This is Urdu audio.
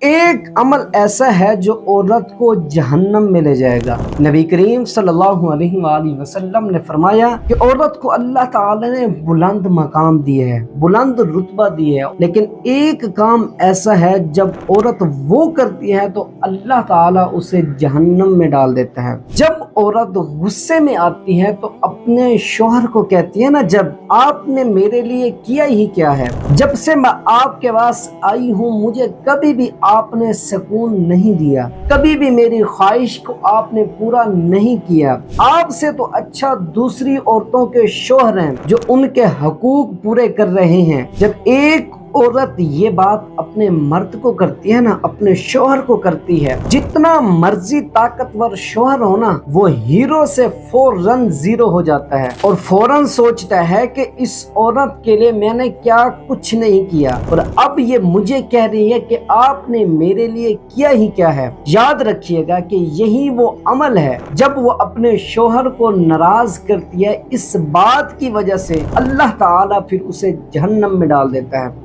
ایک عمل ایسا ہے جو عورت کو جہنم میں لے جائے گا۔ نبی کریم صلی اللہ علیہ وآلہ وسلم نے فرمایا کہ عورت کو اللہ تعالی نے بلند مقام دیے ہے، بلند رتبہ دیے ہے، لیکن ایک کام ایسا ہے جب عورت وہ کرتی ہے تو اللہ تعالی اسے جہنم میں ڈال دیتا ہے۔ جب عورت غصے میں آتی ہے تو اپنے شوہر کو کہتی ہے نا، جب آپ نے میرے لیے کیا ہی کیا ہے، جب سے میں آپ کے پاس آئی ہوں مجھے کبھی بھی آپ نے سکون نہیں دیا، کبھی بھی میری خواہش کو آپ نے پورا نہیں کیا، آپ سے تو اچھا دوسری عورتوں کے شوہر ہیں جو ان کے حقوق پورے کر رہے ہیں۔ جب ایک عورت یہ بات اپنے مرد کو کرتی ہے نا، اپنے شوہر کو کرتی ہے، جتنا مرضی طاقتور شوہر ہونا، وہ ہیرو سے فوراً زیرو ہو جاتا ہے اور فوراً سوچتا ہے کہ اس عورت کے لیے میں نے کیا کچھ نہیں کیا، اور اب یہ مجھے کہہ رہی ہے کہ آپ نے میرے لیے کیا ہی کیا ہے۔ یاد رکھیے گا کہ یہی وہ عمل ہے جب وہ اپنے شوہر کو ناراض کرتی ہے، اس بات کی وجہ سے اللہ تعالیٰ پھر اسے جہنم میں ڈال دیتا ہے۔